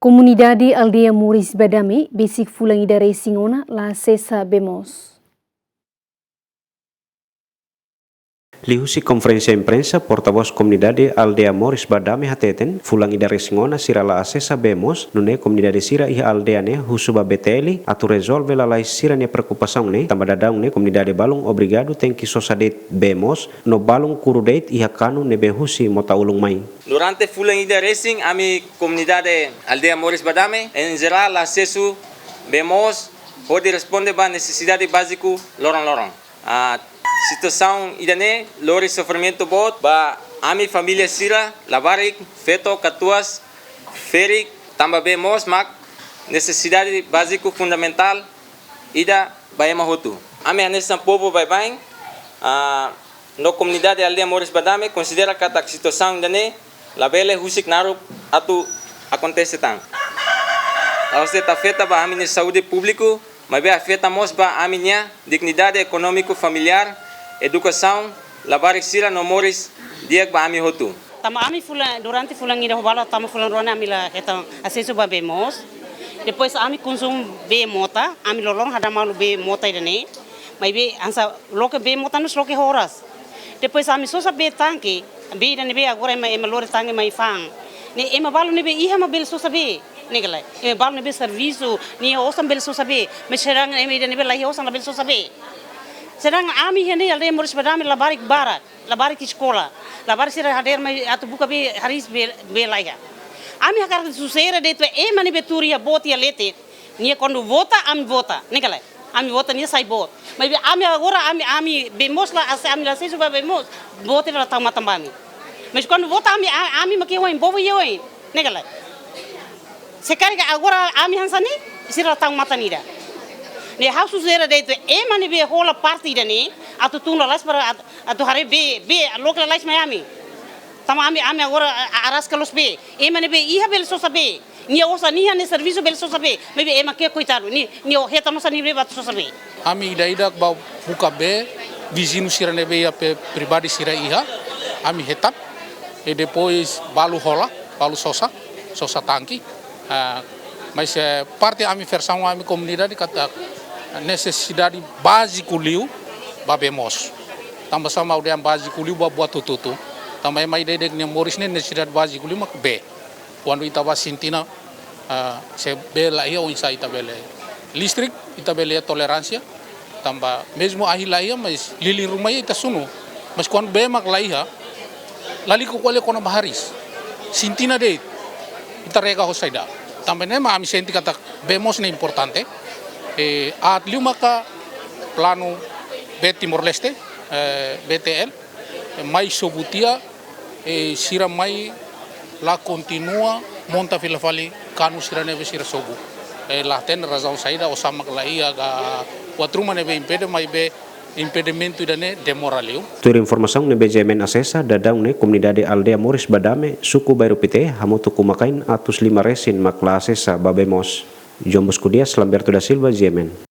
Comunidade Aldeia Moris Badame, basic fulangi dari Singona, la Cesa Bemos. Lihusi konferensi imprensa porta-voz Comunidade Aldeia Moris Badame hateten fulangi dari Singona sira la acesa bemos nune Comunidade sira iha aldeia ne husuba beteli atu resolve la lai sira ne preocupação ne tamba dadang ne Comunidade balung obrigado tem que sosadet bemos no balung kurudeit iha kanu ne behusi mota ulung mai. Durante fulangi da racing ami Comunidade Aldeia Moris Badame em geral acesso bemos pode responder ba necessidade básico lorong-lorong. Situação idane lori sofrimento bot ba ami família sira labarik feto katuas ferik tamba bemos mak necessidade básico fundamental ida baema hotu ami anessa povo vai bem no Comunidade Aldeia Moris Badame considera kata situação idane labele husik narup atu acontece tang você tá afeta ba ami saúde público mas afeta mos ba aminha dignidade econômico familiar educação labarik sira no Moris diak ba ami hotu tama ami durante fulang ida hobala tama fulang rona ami la eta acesso ba bemos depois ami konsum be mota ami lolong hada malu be mota idane mai be ansa loke be mota nos loke horas depois ami sosa be tanque be idane be agora ema lore tanque mai fang ne ema balu ne be iha ma bel sosa be negala ema balu ne be serviço ni osam bel sosa be meserang ema idane be lahi osam bel sosa be. Sedang ami hene Aldeia Moris Badame labarik barat, labarik sekolah, labarik sira hadir mai atu buka be haris be laya. Ami hakar susera de tu mani beturia boti alete, ni quando vota ami vota, nikala. Ami vota ni sai bot. Mas ami agora ami bemos la ami la sesu ba bemos, boti la tama tambami. Mas quando vota ami makia wain bobo yain, nikala. Sekarang agora ami hansani sira tang matanida. Ne hausu zera de tu mani be hola parti dani atu tuna las para atu hari be lokal las Miami tama ami agora aras kalos be mani be iha bel so sabe ni osa ni ne serviço bel so sabe me be ema ke coitado ni o heta no sani be bat so sabe ami ida ba buka be vizinho sirane be ya pribadi sira iha ami hetat e depois balu hola balu sosa tanki mas parte ami versão ami comunidade kata necessidade básico liu babemos tambah sama udah básico liu buat tutu tambah mai dede ne Moris ne necessidade básico liu mak be quando itaba sintina se bela ia onsa itabele listrik itabele tolerância tambah mesmo ahila ia mas lili rumah ita sunu mas quando be mak laiha lali ko kole kono baharis sintina de itarega hosaida tambah ne ma ami senti kata bemos ne importante at lima ka plano Timor Leste BTL mai sobutia sira mai la continua monta filafali kanu sira neve sira sobu la ten razão saída o sama la ia ga watruma neve impede mai be impedimento idane demoraliu. Tur informação ne BJMN acessa dadang ne Comunidade Aldeia Moris Badame suku baru pite hamutu kumakain atus 5 resin makla acessa babemos. Jombos Kudias, Lamberto da Silva, JMN.